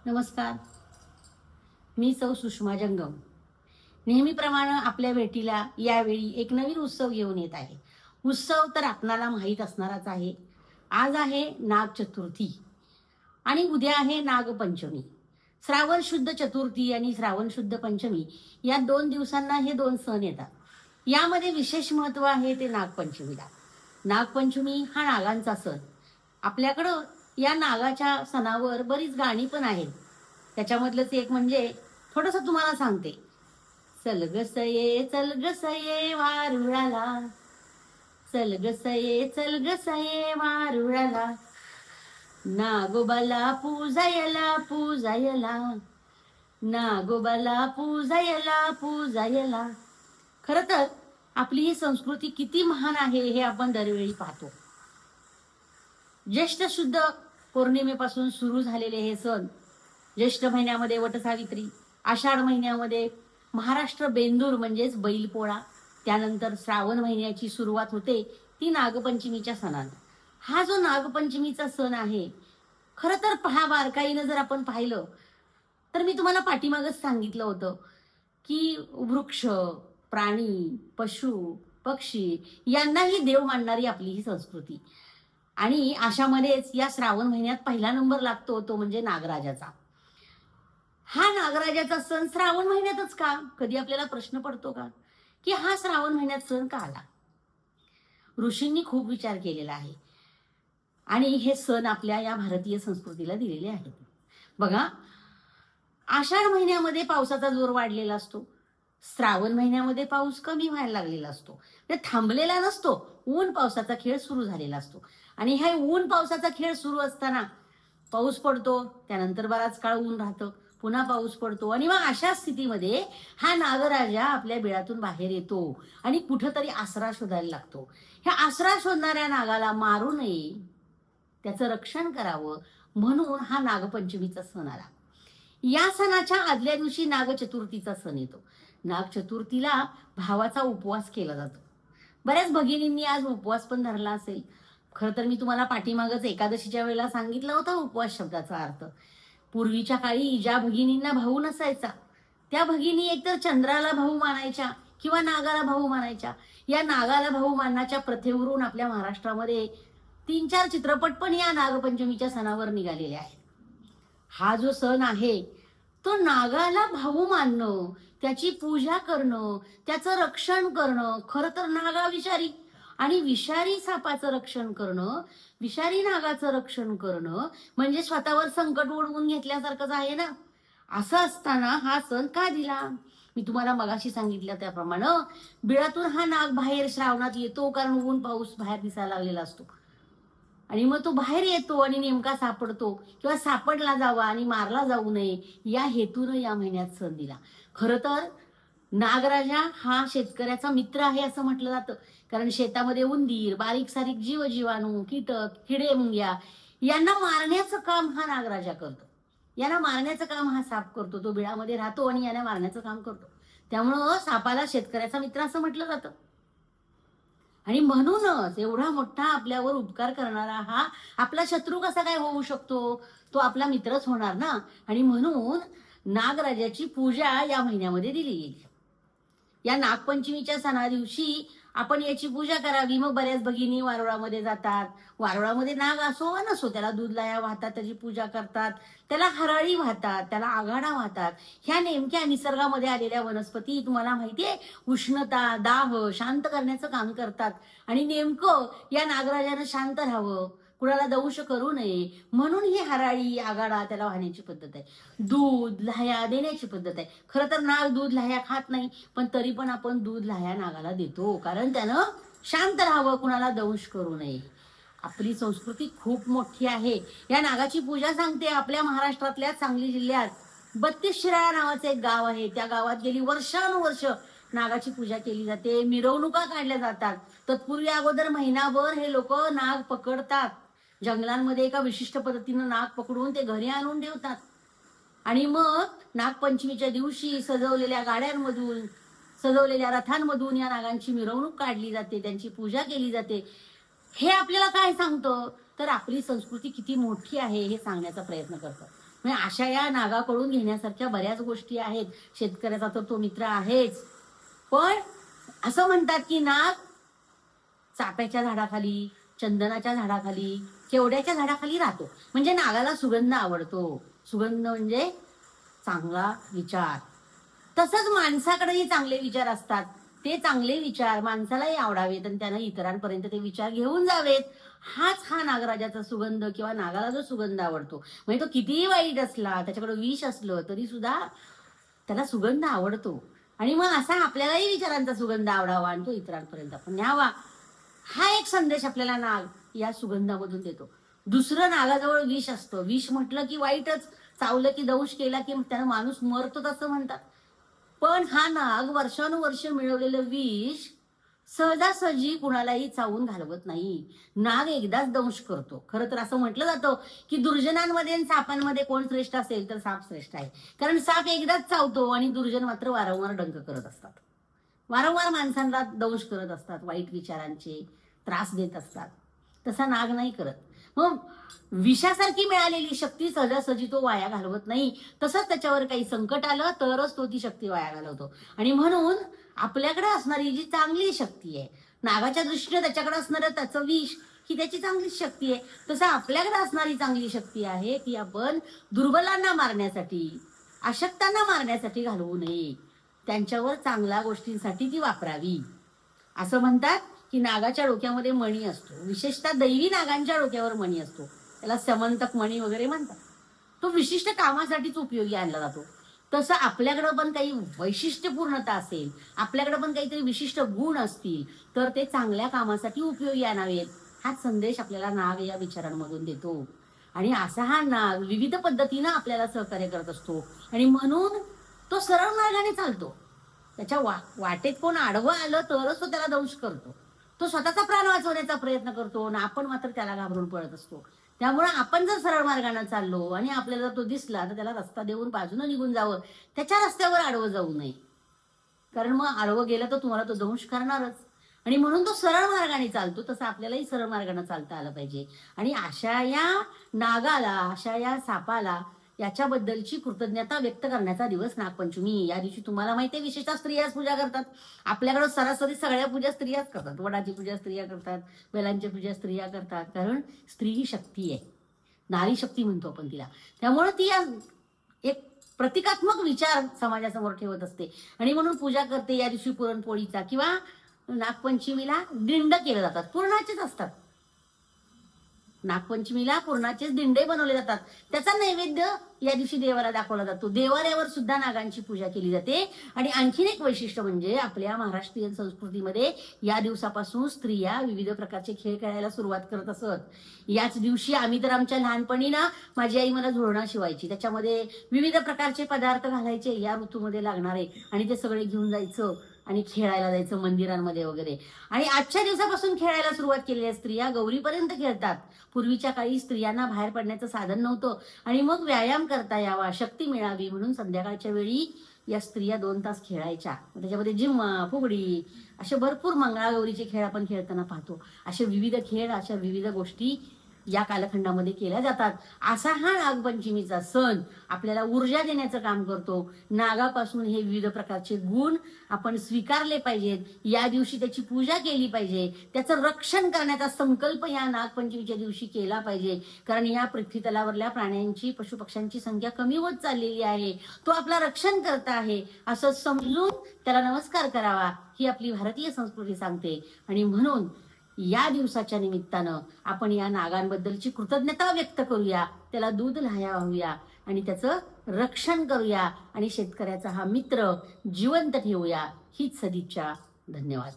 नमस्कार. मी सौ सुषमा जंगम. नेहमीप्रमाणे आपल्या भेटीला यावेळी एक नवीन उत्सव घेऊन येत आहे. उत्सव तर आपणाला माहीत असणारच आहे. आज आहे नाग चतुर्थी आणि उद्या आहे नागपंचमी. श्रावण शुद्ध चतुर्थी आणि श्रावण शुद्ध पंचमी या 2 दिवसांना हे 2 सण येतात. यामध्ये विशेष महत्त्व आहे ते नागपंचमीला. नागपंचमी हा नागांचा सण. आपल्याकडं या नागाच्या सणावर बरीच गाणी पण आहेत. त्याच्यामधलंच एक म्हणजे थोडंसं तुम्हाला सांगते. चल ग सये वारुळाला, चल ग सये वारुळाला, नागोबाला पूजायला, नागोबाला पूजायला. खरं तर आपली ही संस्कृती किती महान आहे हे आपण दरवेळी पाहतो. ज्येष्ठ शुद्ध पौर्णिमेपासून सुरू झालेले हे सण, ज्येष्ठ महिन्यामध्ये वटसावित्री, आषाढ महिन्यामध्ये महाराष्ट्र बेंदूर म्हणजेच बैलपोळा, त्यानंतर श्रावण महिन्याची सुरुवात होते ती नागपंचमीच्या सणानं. हा जो नागपंचमीचा सण आहे, खरं तर पहा बारकाईनं जर आपण पाहिलं तर मी तुम्हाला पाठीमागच सांगितलं होतं की वृक्ष, प्राणी, पशु, पक्षी यांनाही देव मानणारी आपली ही संस्कृती. आणि अशामध्येच या श्रावण महिन्यात पहिला नंबर लागतो तो म्हणजे नागराजाचा. हा नागराजाचा सण श्रावण महिन्यातच का? कधी आपल्याला प्रश्न पडतो का की हा श्रावण महिन्यात सण का आला? ऋषींनी खूप विचार केलेला आहे आणि हे सण आपल्या या भारतीय संस्कृतीला दिलेले आहेत. बघा, आषाढ महिन्यामध्ये पावसाचा जोर वाढलेला असतो. श्रावण महिन्यामध्ये पाऊस कमी व्हायला लागलेला असतो. ते थांबलेला नसतो. ऊन पावसाचा खेळ सुरू झालेला असतो. आणि हे ऊन पावसाचा खेळ सुरू असताना पाऊस पडतो, त्यानंतर बराच काळ ऊन राहतं, पुन्हा पाऊस पडतो आणि मग अशा स्थितीमध्ये हा नागराजा आपल्या बिळातून बाहेर येतो आणि कुठंतरी आसरा शोधायला लागतो. ह्या आसरा शोधणाऱ्या नागाला मारू नये, त्याचं रक्षण करावं म्हणून हा नागपंचमीचा सण आला. या सणाच्या आदल्या दिवशी नागचतुर्थीचा सण येतो. नागचतुर्थीला भावाचा उपवास केला जातो. बऱ्याच भगिनींनी आज उपवास पण धरला असेल. खरं तर मी तुम्हाला पाठीमागच एकादशीच्या वेळेला सांगितलं होतं उपवास शब्दाचा अर्थ. पूर्वीच्या काळी ज्या भगिनींना भाऊ नसायचा त्या भगिनी एकतर चंद्राला भाऊ मानायच्या किंवा नागाला भाऊ मानायच्या. या नागाला भाऊ मानण्याच्या प्रथेवरून आपल्या महाराष्ट्रामध्ये 3-4 चित्रपट पण या नागपंचमीच्या सणावर निघालेले आहेत. हा जो सण आहे तो नागाला भाऊ मानणं, त्याची पूजा करणं, त्याचं रक्षण करणं, खरं तर नागाविषारी आणि विषारी सापाचं रक्षण करणं, विषारी नागाचं रक्षण करणं म्हणजे स्वतःवर संकट ओढवून घेतल्यासारखंच आहे ना. असं असताना हा सण का दिला? मी तुम्हाला मगाशी सांगितलं त्याप्रमाणे बिळातून हा नाग बाहेर श्रावणात येतो, कारण ऊन पाऊस बाहेर दिसायला लागलेला असतो. आणि मग तो बाहेर येतो आणि नेमका सापडतो किंवा सापडला जावा आणि मारला जाऊ नये या हेतूनं या महिन्यात सण दिला. खरं तर नागराजा हा शेतकऱ्याचा मित्र आहे असं म्हटलं जातं. कारण शेतामध्ये उंदीर, बारीक सारीक जीवाणू, कीटक, किडे मुंग्या यांना मारण्याचं काम हा नागराजा करतो. यांना मारण्याचं काम हा साप करतो. तो बिळामध्ये राहतो आणि यांना मारण्याचं काम करतो. त्यामुळं सापाला शेतकऱ्याचा मित्र असं म्हटलं जातं. आणि म्हणूनच एवढा मोठा आपल्यावर उपकार करणारा हा आपला शत्रू कसा काय होऊ शकतो? तो आपला मित्रच होणार ना. आणि म्हणून नागराजाची पूजा या महिन्यामध्ये दिली गेली. या नागपंचमीच्या सणा दिवशी आपण याची पूजा करावी. मग बऱ्याच भगिनी वारुळामध्ये जातात. वारुळामध्ये नाग असो वा नसो त्याला दूध लाया वाहतात, त्याची पूजा करतात, त्याला हराळी वाहतात, त्याला आघाडा वाहतात. ह्या नेमक्या निसर्गामध्ये आलेल्या वनस्पती तुम्हाला माहितीये उष्णता, दाह शांत करण्याचं काम करतात. आणि नेमकं या नागराजानं शांत राहावं, कुणाला दंश करू नये म्हणून ही हराळी आघाडा त्याला वाहण्याची पद्धत आहे. दूध लाह्या देण्याची पद्धत आहे. खरं तर नाग दूध लाह्या खात नाही, पण तरी पण आपण दूध लाह्या नागाला देतो, कारण त्यानं शांत राहावं, कुणाला दंश करू नये. आपली संस्कृती खूप मोठी आहे. या नागाची पूजा सांगते. आपल्या महाराष्ट्रातल्या सांगली जिल्ह्यात 32 शिराळा नावाचं एक गाव आहे. त्या गावात गेली वर्षानुवर्ष नागाची पूजा केली जाते. मिरवणुका काढल्या जातात. तत्पूर्वी अगोदर महिनाभर हे लोक नाग पकडतात. जंगलांमध्ये एका विशिष्ट पद्धतीनं नाग पकडून ते घरी आणून ठेवतात. आणि मग नागपंचमीच्या दिवशी सजवलेल्या गाड्यांमधून, सजवलेल्या रथांमधून या नागांची मिरवणूक काढली जाते, त्यांची पूजा केली जाते. हे आपल्याला काय सांगतं? तर आपली संस्कृती किती मोठी आहे हे सांगण्याचा प्रयत्न करतं. म्हणजे अशा या नागाकडून घेण्यासारख्या बऱ्याच गोष्टी आहेत. शेतकऱ्याचा तर तो मित्र आहेच, पण असं म्हणतात की नाग चाफ्याच्या झाडाखाली, चंदनाच्या झाडाखाली, केवड्याच्या झाडाखाली राहतो. म्हणजे नागाला सुगंध आवडतो. सुगंध म्हणजे चांगला विचार. तसंच माणसाकडेही चांगले विचार असतात. ते चांगले विचार माणसालाही आवडावेत आणि त्यानं इतरांपर्यंत ते विचार घेऊन जावेत. हाच हा नागराजाचा सुगंध किंवा नागाला जो सुगंध आवडतो. म्हणजे तो कितीही वाईट असला, त्याच्याकडे विष असलं तरी सुद्धा त्याला सुगंध आवडतो. आणि मग असा आपल्यालाही विचारांचा सुगंध आवडावा आणि तो इतरांपर्यंत आपण न्यावा. हा एक संदेश आपल्याला नाग या सुगंधामधून देतो. दुसरं, नागाजवळ विष असतं. विष म्हटलं की वाईटच, चावलं की दंश केला की त्यानं माणूस मरतोच असं म्हणतात. पण हा नाग वर्षानुवर्ष मिळवलेलं विष सहजासहजी कुणालाही चावून घालवत नाही. नाग एकदाच दंश करतो. खरं तर असं म्हटलं जातं की दुर्जनांमध्ये आणि सापांमध्ये कोण श्रेष्ठ असेल तर साप श्रेष्ठ आहे. कारण साप एकदाच चावतो आणि दुर्जन मात्र वारंवार डंक करत असतात. वारंवार माणसांना दंश करत असतात, वाईट विचारांचे त्रास देत असतात. तसा नाग नाही करत. मग विषासारखी मिळालेली शक्ती सहजासहजी तो वाया घालवत नाही. तसंच त्याच्यावर काही संकट आलं तरच तो ती शक्ती वाया घालवतो. आणि म्हणून आपल्याकडे असणारी जी चांगली शक्ती आहे, नागाच्या दृष्टीने त्याच्याकडे असणारं त्याचं विष ही त्याची चांगली शक्ती आहे. तसं आपल्याकडे असणारी चांगली शक्ती आहे की आपण दुर्बलांना मारण्यासाठी, अशक्तांना मारण्यासाठी घालवू नये. त्यांच्यावर चांगल्या गोष्टींसाठी ती वापरावी. असं म्हणतात की नागाच्या डोक्यामध्ये मणी असतो. विशेषतः दैवी नागांच्या डोक्यावर मणी असतो. त्याला समंतक मणी वगैरे म्हणतात. तो विशिष्ट कामासाठीच उपयोगी आणला जातो. तसं आपल्याकडं पण काही वैशिष्ट्यपूर्णता असेल, आपल्याकडे पण काहीतरी विशिष्ट गुण असतील तर ते चांगल्या कामासाठी उपयोगी आणावेत. हा संदेश आपल्याला नाग या विचारांमधून देतो. आणि असा हा नाग विविध पद्धतीनं आपल्याला सहकार्य करत असतो. आणि म्हणून तो सरळ मार्गाने चालतो. त्याच्या वाटेत कोण आडवं आलं तरच तो त्याला दंश करतो. तो स्वतःचा प्राण वाचवण्याचा प्रयत्न करतो आणि आपण मात्र त्याला घाबरून पळत असतो. त्यामुळे आपण जर सरळ मार्गाने चाललो आणि आपल्याला तो दिसला तर त्याला रस्ता देऊन बाजूने निघून जावं. त्याच्या रस्त्यावर आडवं जाऊ नये, कारण मग आडवं गेलं तर तुम्हाला तो दंश करणारच. आणि म्हणून तो सरळ मार्गाने चालतो. तसं आपल्यालाही सरळ मार्गाने चालता आलं पाहिजे. आणि अशा या नागाला, अशा या सापाला, याच्याबद्दलची कृतज्ञता व्यक्त करण्याचा दिवस नागपंचमी. या दिवशी तुम्हाला माहिती आहे विशेषतः स्त्रियाच पूजा करतात. आपल्याकडे सरासरी सगळ्या पूजा स्त्रियाच करतात. वडाची पूजा स्त्रिया करतात, बैलांची पूजा स्त्रिया करतात. कारण स्त्री ही शक्ती आहे, नारी शक्ती म्हणतो आपण तिला. त्यामुळे ती एक प्रतिकात्मक विचार समाजासमोर ठेवत असते आणि म्हणून पूजा करते. या दिवशी पुरणपोळीचा किंवा नागपंचमीला दिंड केले जातात. पुरणाचेच असतात. नागपंचमीला पुरणाचेच दिंडे बनवले जातात. त्याचा नैवेद्य या दिवशी देवाला दाखवला जातो. देवाऱ्यावर सुद्धा नागांची पूजा केली जाते. आणि आणखीन एक वैशिष्ट्य म्हणजे आपल्या महाराष्ट्रीयन संस्कृतीमध्ये या दिवसापासून स्त्रिया विविध प्रकारचे खेळ खेळायला सुरुवात करत असत. याच दिवशी आम्ही तर आमच्या लहानपणी ना, माझी आई मला झोळणा शिवायची, त्याच्यामध्ये विविध प्रकारचे पदार्थ घालायचे या ऋतूमध्ये लागणारे, आणि ते सगळे घेऊन जायचं आणि खेळायला जायचं मंदिरांमध्ये वगैरे. आणि आजच्या दिवसापासून खेळायला सुरुवात केलेल्या स्त्रिया गौरीपर्यंत खेळतात. पूर्वीच्या काळी स्त्रियांना बाहेर पडण्याचं साधन नव्हतं आणि मग व्यायाम करता यावा, शक्ती मिळावी म्हणून संध्याकाळच्या वेळी या स्त्रिया 2 तास खेळायच्या. त्याच्यामध्ये जिम्मा, फुगडी असे भरपूर मंगळागौरीचे खेळ आपण खेळताना पाहतो. असे विविध खेळ, अशा विविध गोष्टी या कालखंडामध्ये केल्या जातात. असा हा नागपंचमीचा सण आपल्याला ऊर्जा देण्याचं काम करतो. नागापासून हे विविध प्रकारचे गुण आपण स्वीकारले पाहिजेत. या दिवशी त्याची पूजा केली पाहिजे. त्याचं रक्षण करण्याचा संकल्प या नागपंचमीच्या दिवशी केला पाहिजे. कारण या पृथ्वीतलावरल्या प्राण्यांची, पशुपक्ष्यांची संख्या कमी होत चाललेली आहे. तो आपला रक्षण करत आहे असं समजून त्याला नमस्कार करावा, ही आपली भारतीय संस्कृती सांगते. आणि म्हणून या दिवसाच्या निमित्तानं आपण या नागांबद्दलची कृतज्ञता व्यक्त करूया, त्याला दूध लाह्या वाहूया आणि त्याचं रक्षण करूया आणि शेतकऱ्याचा हा मित्र जिवंत ठेवूया, हीच सदिच्छा. धन्यवाद.